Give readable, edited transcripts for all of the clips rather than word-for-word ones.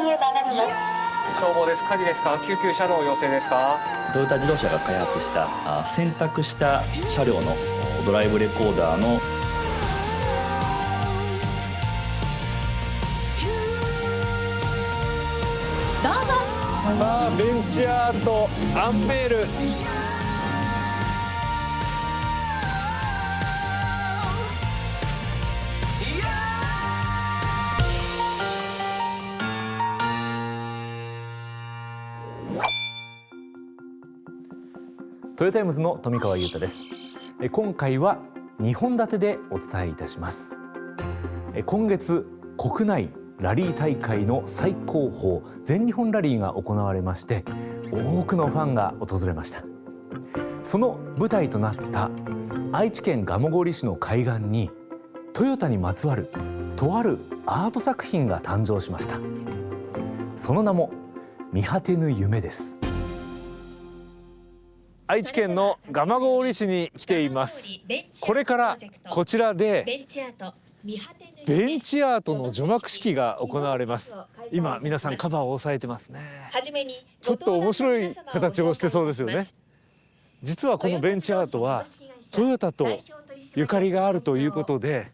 へ曲がります。消防です。火事ですか？救急車両要請ですか？トヨタ自動車が開発した選択した車両のドライブレコーダーのどうぞ。さあ、ベンチアートアンペール。トヨタイムズの富川裕太です。今回は2本立てでお伝えいたします。今月国内ラリー大会の最高峰全日本ラリーが行われまして、多くのファンが訪れました。その舞台となった愛知県蒲郡市の海岸にトヨタにまつわるとあるアート作品が誕生しました。その名も見果てぬ夢です。愛知県の蒲郡市に来ています。これからこちらでベンチアートの除幕式が行われます。今皆さんカバーを押さえてますね。ちょっと面白い形をしてそうですよね。実はこのベンチアートはトヨタとゆかりがあるということで、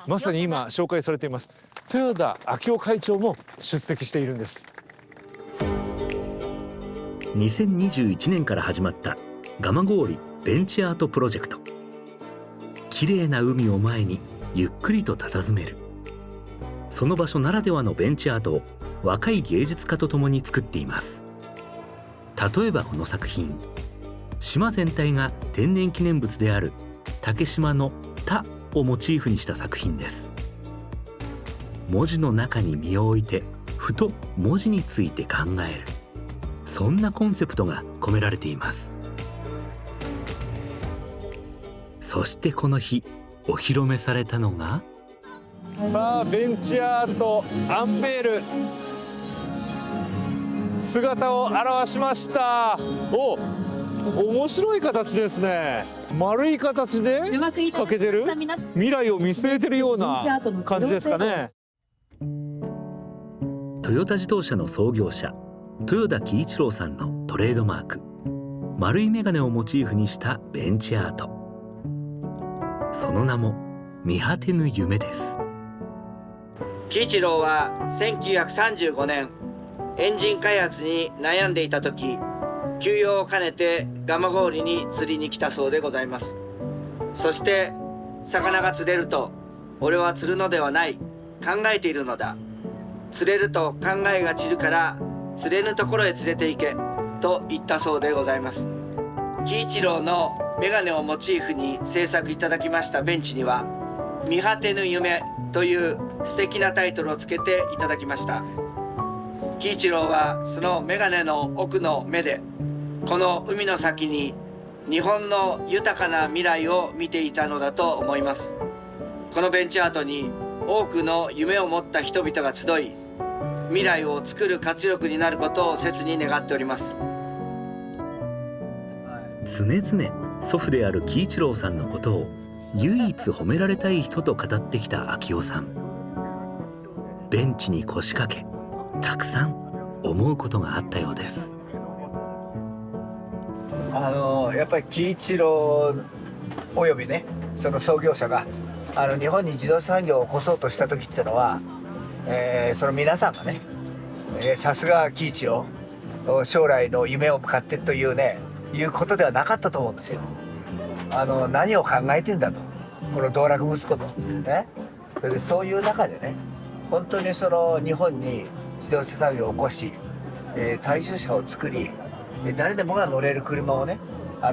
まさに今紹介されています豊田章男会長も出席しているんです。2021年から始まった蒲郡ベンチアートプロジェクト。綺麗な海を前にゆっくりと佇める、その場所ならではのベンチアートを若い芸術家とともに作っています。例えばこの作品、島全体が天然記念物である竹島の田をモチーフにした作品です。文字の中に身を置いてふと文字について考える、そんなコンセプトが込められています。そしてこの日お披露目されたのが、さあベンチアートアンペール姿を現しました。面白い形ですね。丸い形でかけてる、未来を見据えてるような感じですかね。トヨタ自動車の創業者豊田喜一郎さんのトレードマーク、丸い眼鏡をモチーフにしたベンチアート。その名も見果てぬ夢です。喜一郎は1935年エンジン開発に悩んでいた時、休養を兼ねて蒲郡に釣りに来たそうでございます。そして魚が釣れると、俺は釣るのではない、考えているのだ、釣れると考えが散るから釣れぬところへ連れて行けと言ったそうでございます。喜一郎のメガネをモチーフに制作いただきましたベンチには見果てぬ夢という素敵なタイトルをつけていただきました。喜一郎はそのメガネの奥の目でこの海の先に日本の豊かな未来を見ていたのだと思います。このベンチアートに多くの夢を持った人々が集い、未来を作る活力になることを切に願っております。常々祖父である喜一郎さんのことを唯一褒められたい人と語ってきた章男さん。ベンチに腰掛け、たくさん思うことがあったようです。やっぱり喜一郎およびね、その創業者が日本に自動車産業を起こそうとした時っていうのは、その皆さんがね、さすが喜一郎、将来の夢を向かってというね、いうことではなかったと思うんですよ。何を考えてんだと、この道楽息子とね。それでそういう中でね、本当にその日本に自動車産業を起こし、大衆車を作り、誰でもが乗れる車をね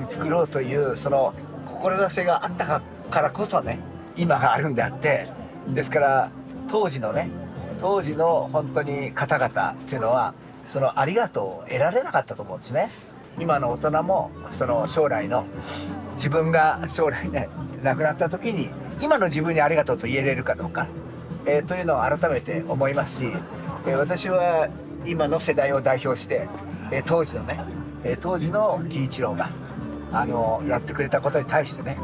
作ろうというその志があったからこそね、今があるんであって、ですから当時の本当に方々っていうのはそのありがとうを得られなかったと思うんですね。今の大人もその将来の自分が将来ね亡くなった時に今の自分にありがとうと言えれるかどうか、というのを改めて思いますし、私は今の世代を代表して、当時の喜一郎がやってくれたことに対してね、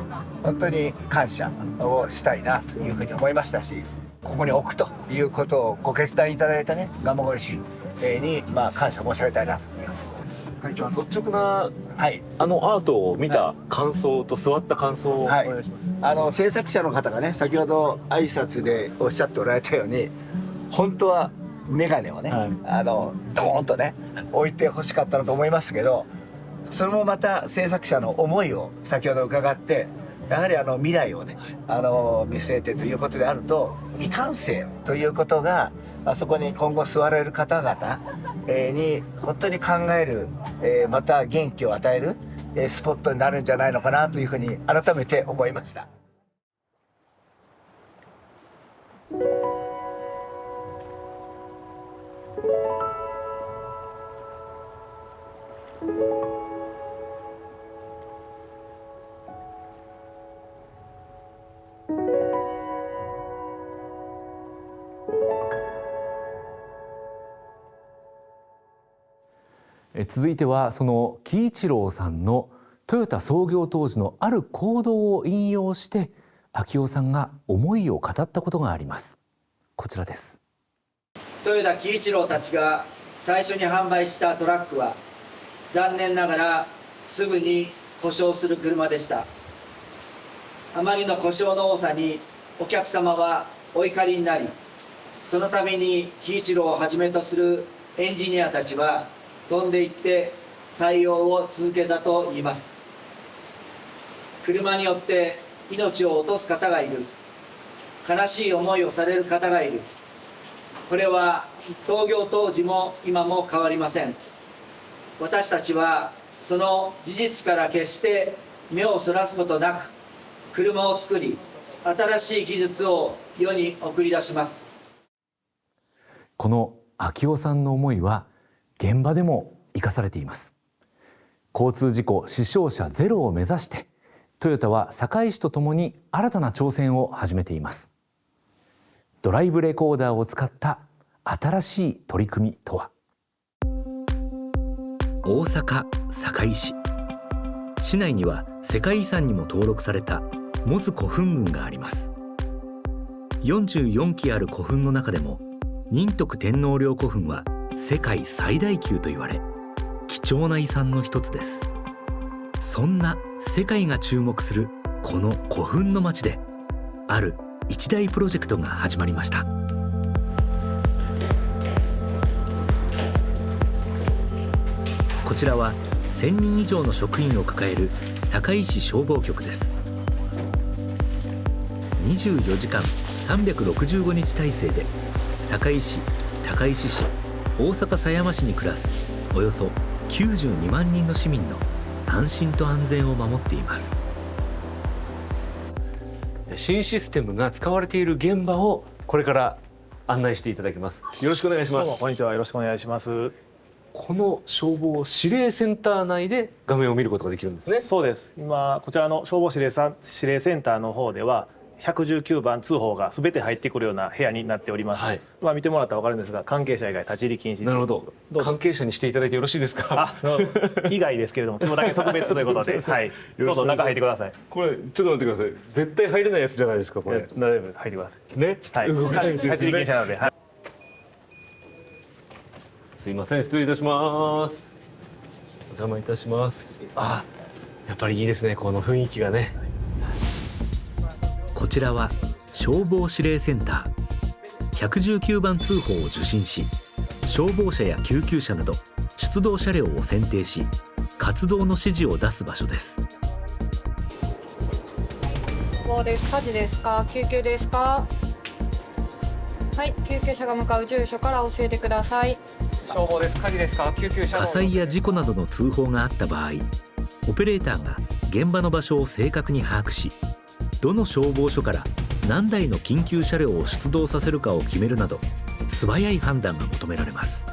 本当に感謝をしたいなというふうに思いましたし、ここに置くということをご決断いただいたね蒲郡市に感謝申し上げたいなと。率直なはい、アートを見た感想と座った感想をお願いします。制作者の方がね先ほど挨拶でおっしゃっておられたように本当は眼鏡をね、ドーンとね置いてほしかったのと思いましたけど、それもまた制作者の思いを先ほど伺ってやはり未来をね見据えてということであると未完成ということがそこに今後座れる方々に本当に考えるまた元気を与えるスポットになるんじゃないのかなというふうに改めて思いました。続いてはその喜一郎さんのトヨタ創業当時のある行動を引用して明夫さんが思いを語ったことがあります。こちらです。豊田喜一郎たちが最初に販売したトラックは残念ながらすぐに故障する車でした。あまりの故障の多さにお客様はお怒りになり、そのために喜一郎をはじめとするエンジニアたちは飛んでいって対応を続けたと言います。車によって命を落とす方がいる、悲しい思いをされる方がいる。これは創業当時も今も変わりません。私たちはその事実から決して目をそらすことなく車を作り、新しい技術を世に送り出します。この明夫さんの思いは現場でも生かされています。交通事故死傷者ゼロを目指してトヨタは堺市とともに新たな挑戦を始めています。ドライブレコーダーを使った新しい取り組みとは。大阪堺市、市内には世界遺産にも登録されたモズ古墳群があります。44基ある古墳の中でも仁徳天皇陵古墳は世界最大級と言われ貴重な遺産の一つです。そんな世界が注目するこの古墳の町である一大プロジェクトが始まりました。こちらは1000人以上の職員を抱える堺市消防局です。24時間365日体制で堺市、高石市、大阪狭山市に暮らすおよそ92万人の市民の安心と安全を守っています。新システムが使われている現場をこれから案内していただきます。よろしくお願いします。こんにちは、よろしくお願いします。この消防指令センター内で画面を見ることができるんですね。そうです。今こちらの消防指令センターの方では119番通報が全て入ってくるような部屋になっております。見てもらったら分かるんですが、関係者以外立ち入り禁止。なるほど。関係者にしていただいてよろしいですか。以外ですけれども、今日だけ特別ということで、はい、どうぞ中入ってください。これちょっと待ってください。絶対入れないやつじゃないですかこれ。大丈夫、入ってください。ね。はい。動かないやつですね。立ち入り禁止なので。はい、すいません、失礼いたします。お邪魔いたします。あ、やっぱりいいですね、この雰囲気がね。こちらは消防指令センター。119番通報を受信し、消防車や救急車など出動車両を選定し、活動の指示を出す場所です。消防です。火事ですか？救急ですか？はい、救急車が向かう住所から教えてください。消防です。火事ですか？救急車。火災や事故などの通報があった場合、オペレーターが現場の場所を正確に把握し、どの消防署から何台の緊急車両を出動させるかを決めるなど素早い判断が求められます。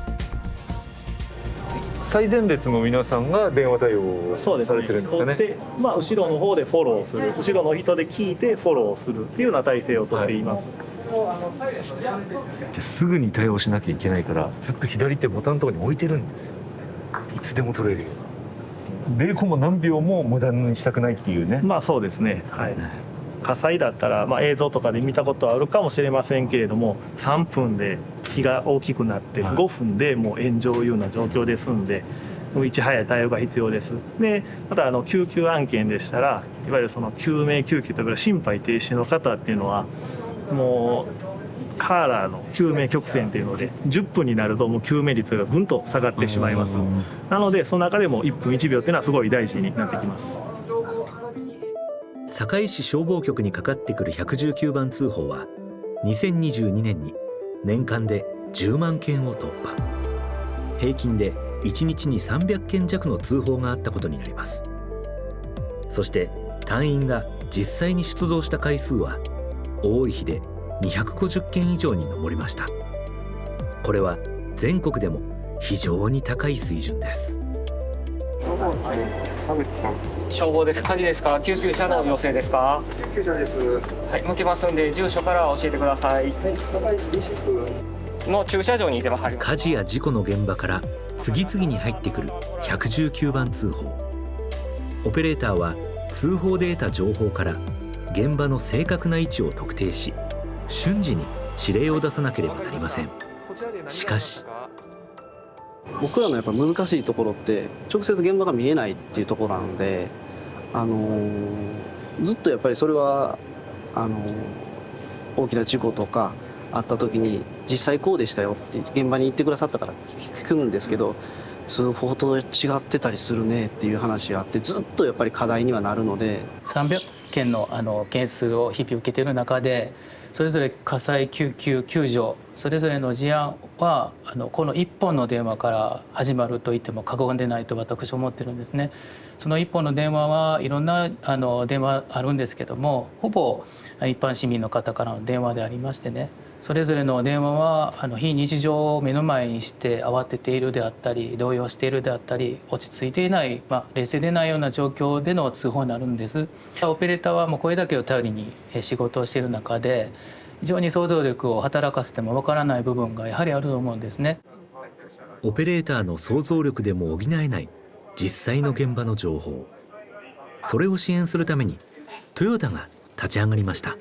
最前列の皆さんが電話対応されてるんですかね。で、後ろの方でフォローする、後ろの人で聞いてフォローするっていうような体制をとっています。すぐに対応しなきゃいけないからずっと左手ボタンのところに置いてるんですよ。いつでも取れるよ。0コマ何秒も無駄にしたくないっていうね。そうですね。はい。火災だったら、映像とかで見たことはあるかもしれませんけれども、3分で火が大きくなって5分でもう炎上いうような状況ですんで、いち早い対応が必要です。でまた救急案件でしたら、いわゆるその救命救急とか心肺停止の方っていうのはもうカーラーの救命曲線っていうので10分になるともう救命率がぐんと下がってしまいます。なのでその中でも1分1秒っていうのはすごい大事になってきます。堺市消防局にかかってくる119番通報は2022年に年間で10万件を突破、平均で1日に300件弱の通報があったことになります。そして隊員が実際に出動した回数は多い日で250件以上に上りました。これは全国でも非常に高い水準です。消防です。火事ですか？救急車の要請ですか？救急車です。はい、向けますんで住所から教えてください。の駐車場にいても入ります。火事や事故の現場から次々に入ってくる119番通報。オペレーターは通報で得た情報から現場の正確な位置を特定し、瞬時に指令を出さなければなりません。しかし僕らのやっぱ難しいところって直接現場が見えないっていうところなので、ずっとやっぱりそれは大きな事故とかあった時に実際こうでしたよって現場に行ってくださったから聞くんですけど、通報と違ってたりするねっていう話があって、ずっとやっぱり課題にはなるので、300件の件数を日々受けている中で、それぞれ火災、救急、救助それぞれの事案はこの1本の電話から始まると言っても過言でないと私は思ってるんですね。その1本の電話はいろんな電話あるんですけども、ほぼ一般市民の方からの電話でありましてね、それぞれの電話は非日常を目の前にして慌てているであったり動揺しているであったり落ち着いていない、冷静でないような状況での通報になるんです。オペレーターはもうこれだけを頼りに仕事をしている中で、非常に想像力を働かせてもわからない部分がやはりあると思うんですね。オペレーターの想像力でも補えない実際の現場の情報、それを支援するためにトヨタが立ち上がりました。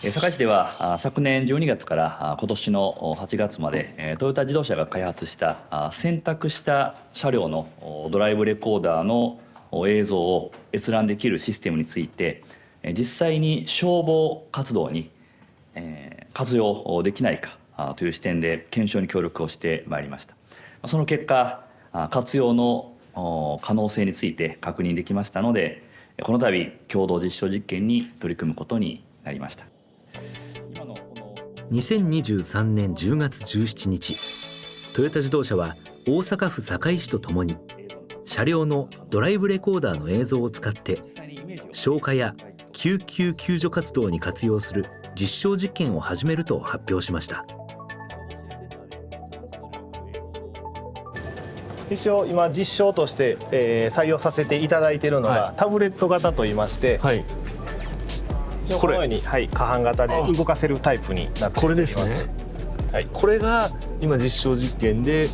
堺市では昨年12月から今年の8月までトヨタ自動車が開発した選択した車両のドライブレコーダーの映像を閲覧できるシステムについて実際に消防活動に活用できないかという視点で検証に協力をしてまいりました。その結果活用の可能性について確認できましたので、この度共同実証実験に取り組むことになりました。2023年10月17日、トヨタ自動車は大阪府堺市とともに車両のドライブレコーダーの映像を使って消火や救急救助活動に活用する実証実験を始めると発表しました。一応今実証として、採用させていただいているのが、タブレット型といいまして、このように、下半型で動かせるタイプになっています。これですね。これが今実証実験で、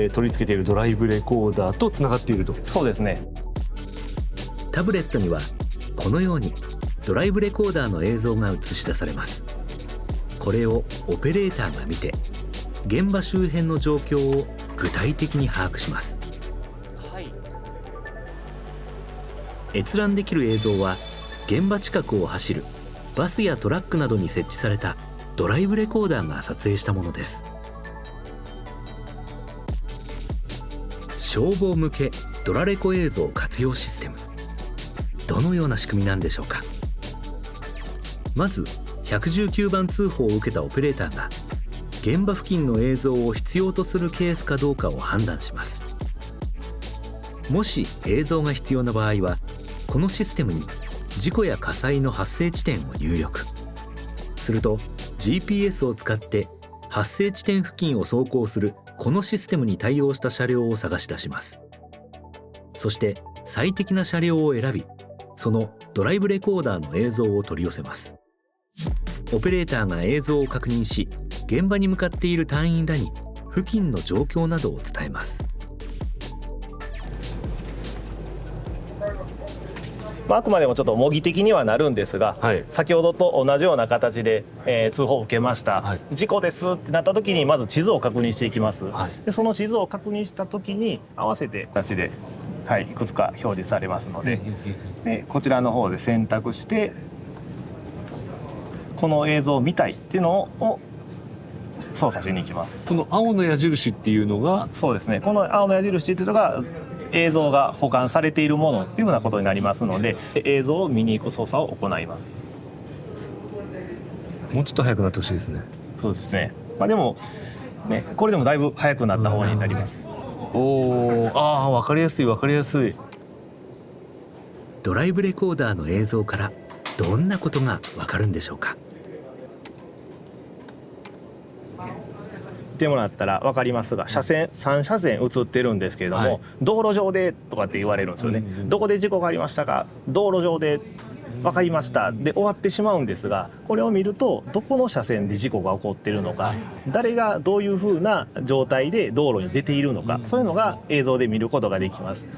取り付けているドライブレコーダーとつながっていると。そうですね。タブレットにはこのようにドライブレコーダーの映像が映し出されます。これをオペレーターが見て現場周辺の状況を具体的に把握します。閲覧できる映像は現場近くを走るバスやトラックなどに設置されたドライブレコーダーが撮影したものです。消防向けドラレコ映像活用システム、どのような仕組みなんでしょうか。まず119番通報を受けたオペレーターが現場付近の映像を必要とするケースかどうかを判断します。もし映像が必要な場合はこのシステムに事故や火災の発生地点を入力すると GPS を使って発生地点付近を走行するこのシステムに対応した車両を探し出します。そして最適な車両を選び、そのドライブレコーダーの映像を取り寄せます。オペレーターが映像を確認し、現場に向かっている隊員らに付近の状況などを伝えます。あくまでもちょっと模擬的にはなるんですが、先ほどと同じような形で、通報を受けました、事故ですってなった時にまず地図を確認していきます、でその地図を確認した時に合わせて形で、いくつか表示されますので、こちらの方で選択してこの映像を見たいっていうのを操作しに行きます。この青の矢印っていうのが、そうですね、この青の矢印っていうのが映像が保管されているものっていうふうなことになりますので、映像を見に行く操作を行います。もうちょっと早くなってほしいですね。そうですね、でもね、これでもだいぶ早くなった方になります。分かりやすい分かりやすい。ドライブレコーダーの映像からどんなことがわかるんでしょうか。見てもらったら分かりますが、車線3車線映ってるんですけれども、道路上でとかって言われるんですよね。どこで事故がありましたか、道路上で分かりましたで終わってしまうんですが、これを見るとどこの車線で事故が起こっているのか、誰がどういうふうな状態で道路に出ているのか、そういうのが映像で見ることができます。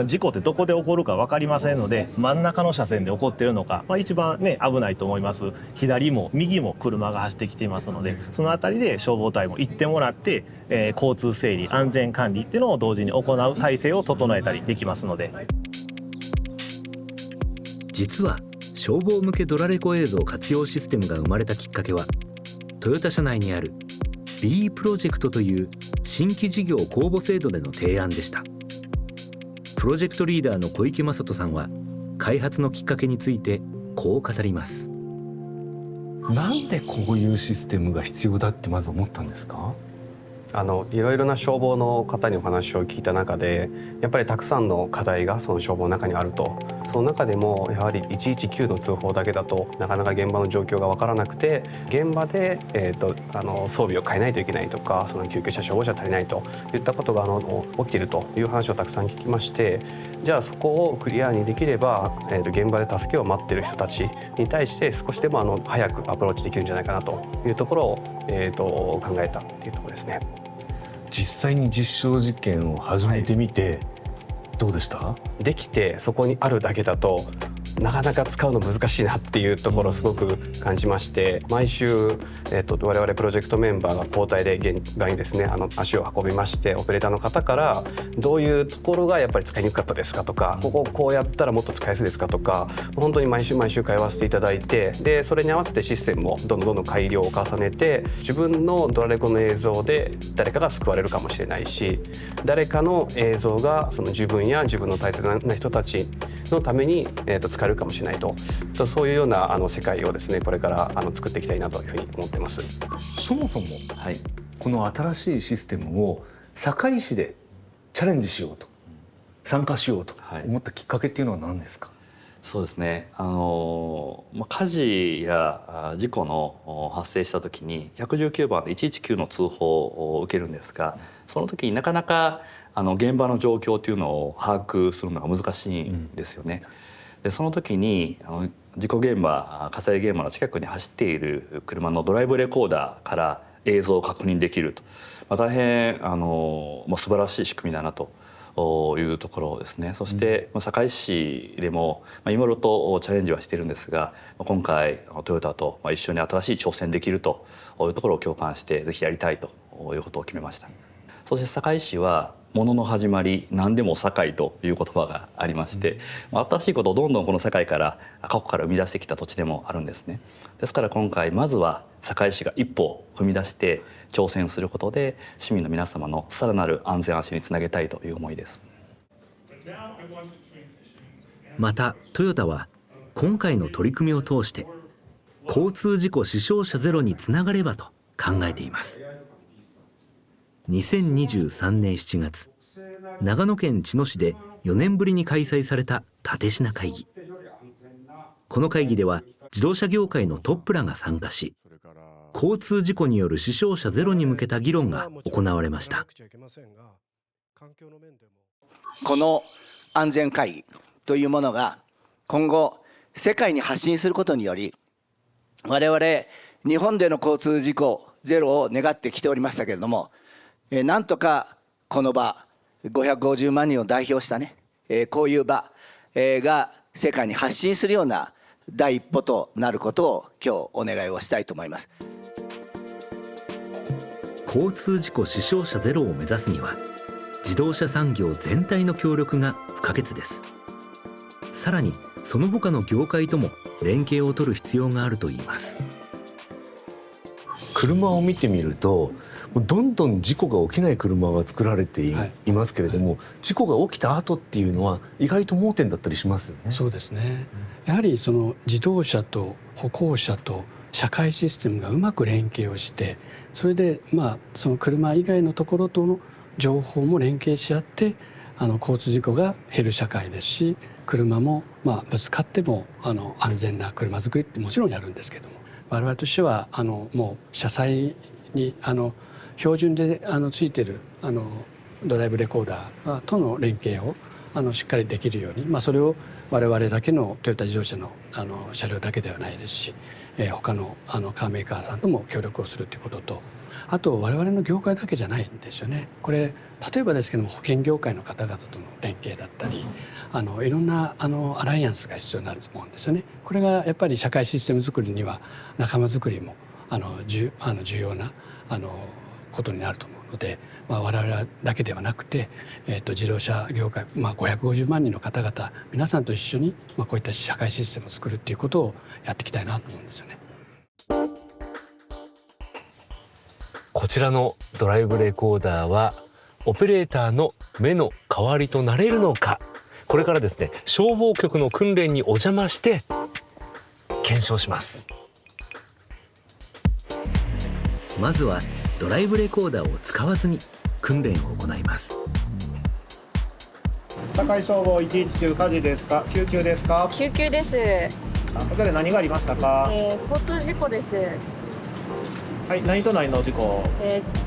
事故ってどこで起こるか分かりませんので、真ん中の車線で起こっているのか、一番ね危ないと思います。左も右も車が走ってきていますので、そのあたりで消防隊も行ってもらって、交通整理安全管理っていうのを同時に行う体制を整えたりできますので。実は消防向けドラレコ映像活用システムが生まれたきっかけは、トヨタ社内にある B プロジェクトという新規事業公募制度での提案でした。プロジェクトリーダーの小池正人さんは開発のきっかけについてこう語ります。なんでこういうシステムが必要だってまず思ったんですか？いろいろな消防の方にお話を聞いた中で、やっぱりたくさんの課題がその消防の中にあると。その中でもやはり119の通報だけだとなかなか現場の状況が分からなくて、現場で、装備を変えないといけないとか、その救急車消防車足りないといったことが起きているという話をたくさん聞きまして、じゃあそこをクリアにできれば、現場で助けを待っている人たちに対して少しでも早くアプローチできるんじゃないかなというところを、考えたっていうところですね。実際に実証実験を始めてみて、どうでした？できてそこにあるだけだとなかなか使うの難しいなっていうところをすごく感じまして、毎週、我々プロジェクトメンバーが交代で現場にですね足を運びまして、オペレーターの方からどういうところがやっぱり使いにくかったですかとか、こうやったらもっと使いやすいですかとか、本当に毎週会話していただいて、でそれに合わせてシステムもどんどん改良を重ねて、自分のドラレコの映像で誰かが救われるかもしれないし、誰かの映像がその自分や自分の大切な人たちのために、使えるかもしれないと、そういうような世界をですねこれから作っていきたいなというふうに思ってます。そもそも、この新しいシステムを堺市でチャレンジしようと、参加しようと思ったきっかけっていうのは何ですか？そうですね、火事や事故の発生した時に119番で119の通報を受けるんですが、その時になかなか現場の状況というのを把握するのが難しいんですよね。でその時に事故現場、火災現場の近くに走っている車のドライブレコーダーから映像を確認できると、大変素晴らしい仕組みだなというところですね。そして堺市でもいろいろとチャレンジはしているんですが、今回トヨタと一緒に新しい挑戦できるというところを共感して、ぜひやりたいということを決めました。そして堺市は物の始まり何でも堺という言葉がありまして、新しいことをどんどんこの堺から過去から生み出してきた土地でもあるんですね。ですから今回まずは堺市が一歩踏み出して挑戦することで、市民の皆様のさらなる安全安心につなげたいという思いです。またトヨタは今回の取り組みを通して交通事故死傷者ゼロにつながればと考えています。2023年7月、長野県茅野市で4年ぶりに開催された蓼科会議。この会議では自動車業界のトップらが参加し、交通事故による死傷者ゼロに向けた議論が行われました。この安全会議というものが今後世界に発信することにより、我々日本での交通事故ゼロを願ってきておりましたけれども、なんとかこの場550万人を代表したね、こういう場が世界に発信するような第一歩となることを今日お願いをしたいと思います。交通事故死傷者ゼロを目指すには自動車産業全体の協力が不可欠です。さらにその他の業界とも連携を取る必要があるといいます。車を見てみるとどんどん事故が起きない車が作られていますけれども、事故が起きた後っていうのは意外と盲点だったりしますよね。そうですね。やはりその自動車と歩行者と社会システムがうまく連携をして、それでその車以外のところとの情報も連携し合って交通事故が減る社会ですし、車もぶつかっても安全な車作りってもちろんやるんですけども、我々としてはもう車載に標準でついてるドライブレコーダーとの連携をしっかりできるように、それを我々だけのトヨタ自動車の車両だけではないですし、他のカーメーカーさんとも協力をするということと、あと我々の業界だけじゃないんですよね。これ例えばですけども、保険業界の方々との連携だったりいろんなアライアンスが必要になると思うんですよね。これがやっぱり社会システム作りには仲間作りも重要なことになると思うので、我々だけではなくて、自動車業界、550万人の方々皆さんと一緒に、こういった社会システムを作るっていうことをやっていきたいなと思うんですよね。こちらのドライブレコーダーはオペレーターの目の代わりとなれるのか、これからですね、消防局の訓練にお邪魔して検証します。まずはドライブレコーダーを使わずに訓練を行います。堺消防119、火事ですか、救急ですか。救急です。こちらで何がありましたか。交通事故です。はい、何と何の事故。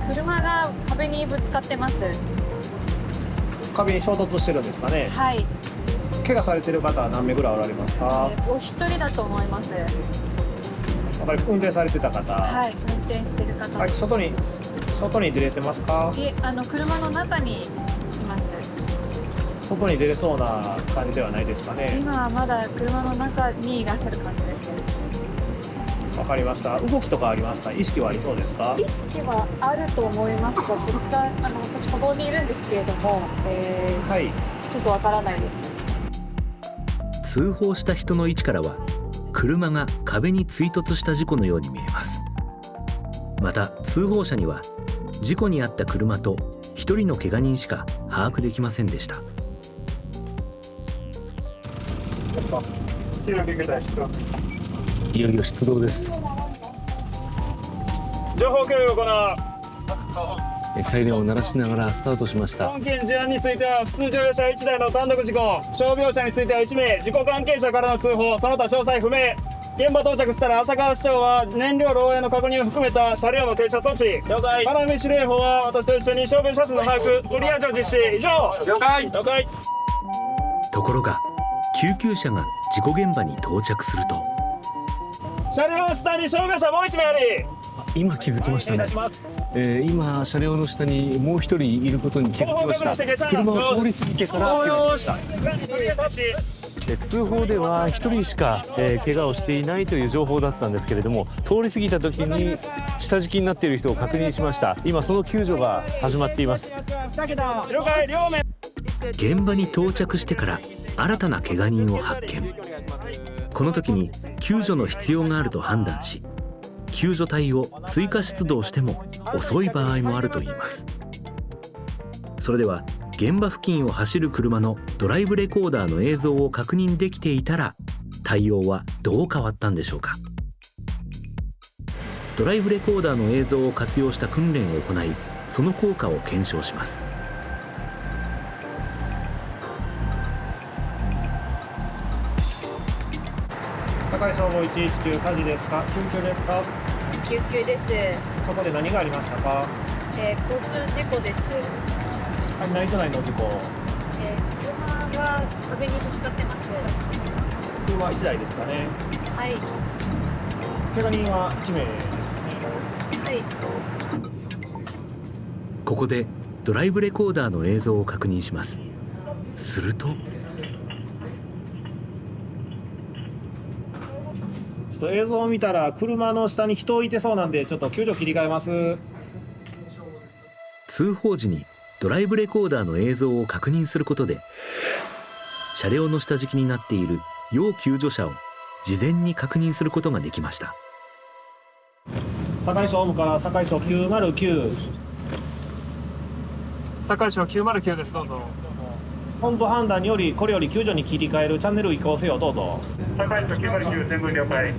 車が壁にぶつかってます。壁に衝突してるんですかね。はい。怪我されてる方は何名ぐらいおられますか。お一人だと思います。運転されてた方。はい、運転してる方。はい、外に出れてますか。いえ、車の中にいます。外に出れそうな感じではないですかね。今はまだ車の中にいらっしゃる感じです。わかりました。動きとかありますか。意識はありそうですか。意識はあると思いますが、こちら私歩道にいるんですけれども、はい、ちょっとわからないです。通報した人の位置からは車が壁に追突した事故のように見えます。また通報者には事故に遭った車と1人の怪我人しか把握できませんでした。いよいよ出動です。情報共有を行う。サイレンを鳴らしながらスタートしました。本件事案については普通乗用車1台の単独事故、傷病者については1名、事故関係者からの通報、その他詳細不明。現場到着したら浅川市長は燃料漏洩の確認を含めた車両の停車措置。了解。金見司令補は私と一緒に傷病者数の把握、トリアージを実施。以上。了解。了解。ところが救急車が事故現場に到着すると、車両下に傷病者もう1名あり。今気づきましたね。お願いします。今車両の下にもう一人いることに気づきました。車を通り過ぎてから気づきました。通報では1人しか、怪我をしていないという情報だったんですけれども、通り過ぎた時に下敷きになっている人を確認しました。今その救助が始まっています。現場に到着してから新たな怪我人を発見。この時に救助の必要があると判断し、救助隊を追加出動しても遅い場合もあるといいます。それでは現場付近を走る車のドライブレコーダーの映像を確認できていたら対応はどう変わったんでしょうか。ドライブレコーダーの映像を活用した訓練を行い、その効果を検証します。堺消防119、火事ですか、救急ですか。救急です。そこで何がありましたか。交通事故です。はい、何と何の事故。車が壁にぶつかってます。車1台ですかね。はい。怪我人は1名ですかね。はい。ここでドライブレコーダーの映像を確認します。するとと映像を見たら車の下に人いてそうなんで、ちょっと救助切り替えます。通報時にドライブレコーダーの映像を確認することで、車両の下敷きになっている要救助者を事前に確認することができました。堺市ホームから堺市909。堺市909です。どうぞ。本部判断によりこれより救助に切り替えるチャンネル移行せよ。どうぞ。堺市909全部了解。指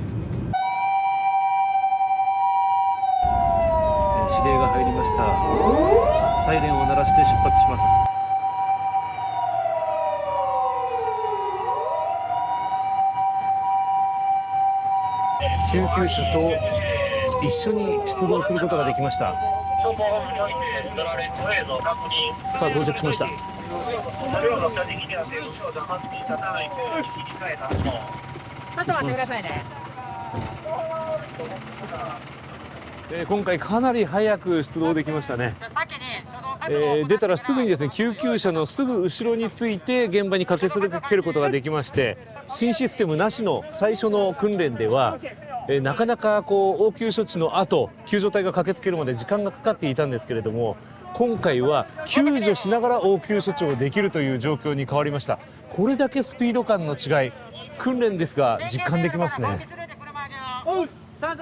令が入りました。サイレンを鳴らして出発します。救急車と一緒に出動することができました。さあ到着しました。今回かなり早く出動できましたね。出たらすぐにですね、救急車のすぐ後ろについて現場に駆けつけることができまして、新システムなしの最初の訓練ではなかなか応急処置の後救助隊が駆けつけるまで時間がかかっていたんですけれども、今回は救助しながら応急処置をできるという状況に変わりました。これだけスピード感の違い、訓練ですが実感できますね。なん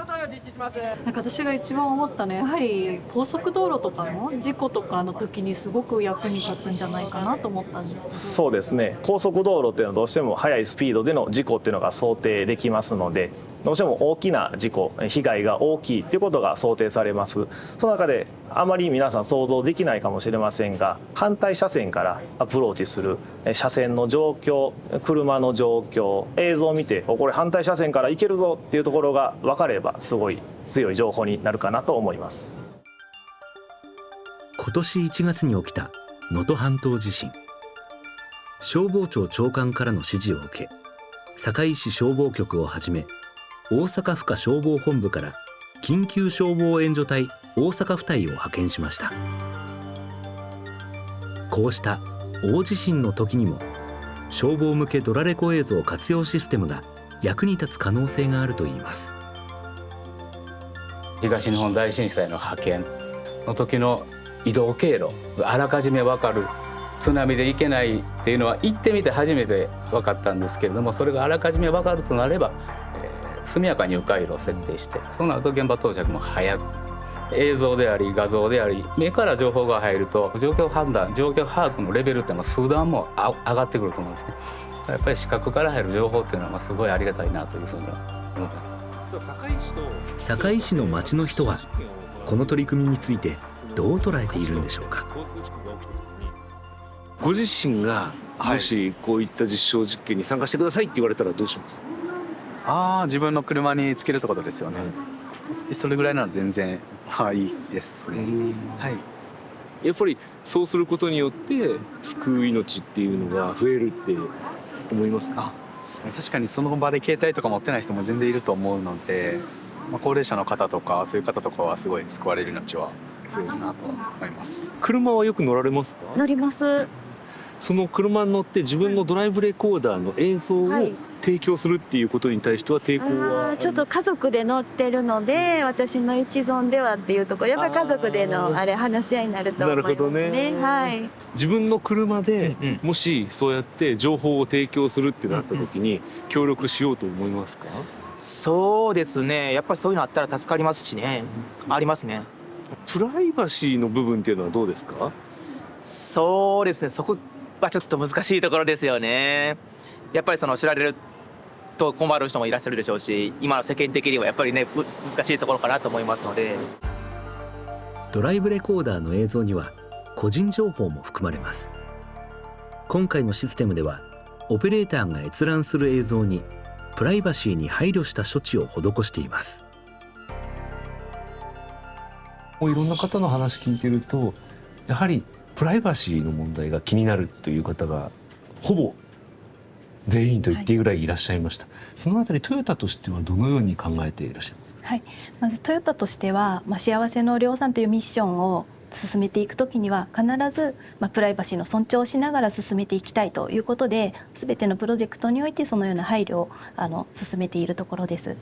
か私が一番思ったのはやはり高速道路とかの事故とかの時にすごく役に立つんじゃないかなと思ったんですけど。そうですね、高速道路っていうのはどうしても速いスピードでの事故っていうのが想定できますので、どうしても大きな事故、被害が大きいっていうことが想定されます。その中であまり皆さん想像できないかもしれませんが、反対車線からアプローチする車線の状況、車の状況、映像を見てこれ反対車線から行けるぞっていうところが分かればすごい強い情報になるかなと思います。今年1月に起きた能登半島地震、消防庁長官からの指示を受け、堺市消防局をはじめ大阪府下消防本部から緊急消防援助隊大阪府隊を派遣しました。こうした大地震の時にも消防向けドラレコ映像活用システムが役に立つ可能性があるといいます。東日本大震災の派遣の時の移動経路があらかじめ分かる。津波で行けないっていうのは行ってみて初めて分かったんですけれども、それがあらかじめ分かるとなれば、速やかに迂回路を設定して、そうなると現場到着も早く、映像であり画像であり目から情報が入ると状況判断、状況把握のレベルっていうのは数段も上がってくると思うんですね。やっぱり視覚から入る情報っていうのはすごいありがたいなというふうには思います。堺市の町の人はこの取り組みについてどう捉えているんでしょうか。ご自身がもしこういった実証実験に参加してくださいって言われたらどうします？自分の車につけるってことですよね。それぐらいなら全然いいですね。はい。やっぱりそうすることによって救う命っていうのが増えるって思いますか？確かにその場で携帯とか持ってない人も全然いると思うので、高齢者の方とかそういう方とかはすごい救われる命は増えるなと思います。車はよく乗られますか？乗ります。その車に乗って自分のドライブレコーダーの映像を提供するっていうことに対しては抵抗は、ちょっと家族で乗ってるので、私の一存ではっていうところ、やっぱり家族での話し合いになると思いますね。なるほどね。はい。自分の車でもしそうやって情報を提供するってなった時に協力しようと思いますか？そうですね。やっぱりそういうのあったら助かりますしね。ありますね。プライバシーの部分っていうのはどうですか？そうですね。そこはちょっと難しいところですよね。やっぱり知られると困る人もいらっしゃるでしょうし、今の世間的にはやっぱりね難しいところかなと思いますので。ドライブレコーダーの映像には個人情報も含まれます。今回のシステムではオペレーターが閲覧する映像にプライバシーに配慮した処置を施しています。いろんな方の話聞いてると、やはりプライバシーの問題が気になるという方がほぼ全員と言っていいぐらいいらっしゃいました。そのあたりトヨタとしてはどのように考えていらっしゃいますか？はい、まずトヨタとしては、幸せの量産というミッションを進めていくときには必ず、プライバシーの尊重をしながら進めていきたいということで、全てのプロジェクトにおいてそのような配慮を進めているところです。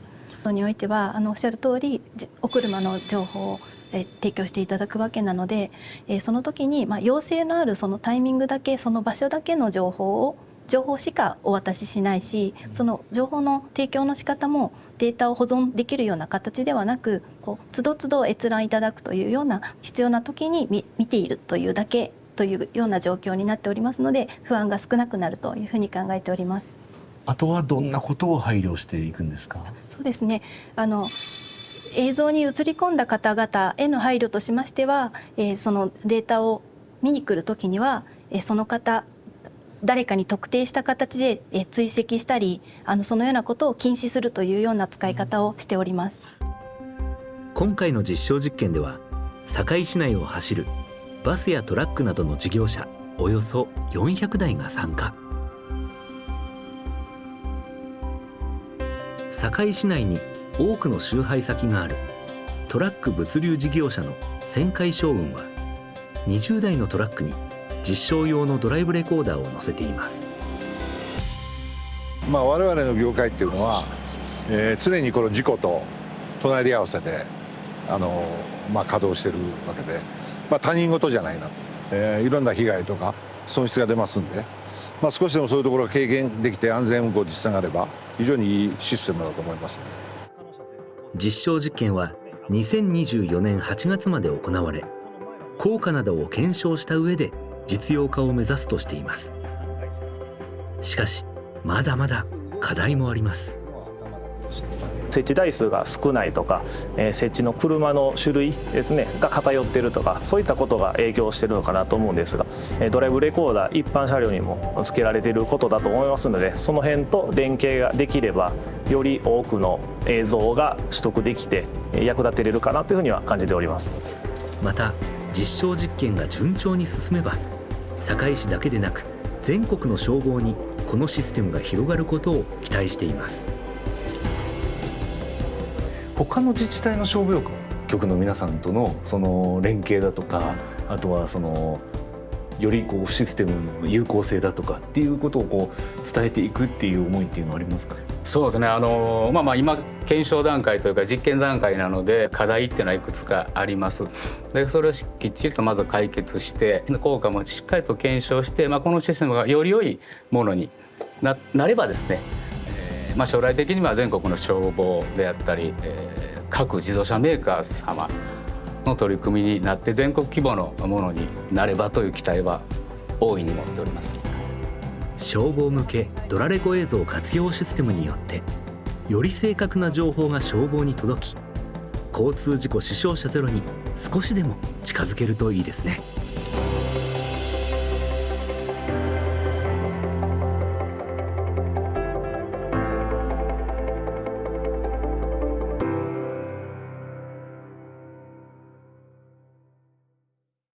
においてはおっしゃる通りお車の情報を提供していただくわけなので、その時に要請のあるそのタイミングだけ、その場所だけの情報しかお渡ししないし、その情報の提供の仕方もデータを保存できるような形ではなく、つどつど閲覧いただくというような、必要な時に見ているというだけというような状況になっておりますので、不安が少なくなるというふうに考えております。あとはどんなことを配慮していくんですか？そうですね、映像に映り込んだ方々への配慮としましては、そのデータを見に来る時には、その方誰かに特定した形で追跡したり、そのようなことを禁止するというような使い方をしております。今回の実証実験では、堺市内を走るバスやトラックなどの事業者およそ400台が参加。堺市内に多くの集配先があるトラック物流事業者の千海商運は、20台のトラックに実証用のドライブレコーダーを載せています。我々の業界っていうのは、常にこの事故と隣り合わせで稼働してるわけで、他人事じゃないな、いろんな被害とか損失が出ますんで、少しでもそういうところが軽減できて安全運行につながれば非常にいいシステムだと思います。実証実験は2024年8月まで行われ、効果などを検証した上で実用化を目指すとしています。しかしまだまだ課題もあります。設置台数が少ないとか、設置の車の種類ですねが偏っているとか、そういったことが影響しているのかなと思うんですが、ドライブレコーダー一般車両にも付けられていることだと思いますので、その辺と連携ができればより多くの映像が取得できて役立てれるかなというふうには感じております。また実証実験が順調に進めば、堺市だけでなく全国の消防にこのシステムが広がることを期待しています。他の自治体の消防局の皆さんとのその連携だとか、あとはよりシステムの有効性だとかっていうことを伝えていくっていう思いっていうのはありますか？そうですね、今検証段階というか実験段階なので、課題っていうのはいくつかあります。でそれをきっちりとまず解決して、効果もしっかりと検証して、このシステムがより良いものに なればですね、将来的には全国の消防であったり、各自動車メーカー様の取り組みになって全国規模のものになればという期待は大いに持っております。消防向けドラレコ映像活用システムによって、より正確な情報が消防に届き、交通事故死傷者ゼロに少しでも近づけるといいですね。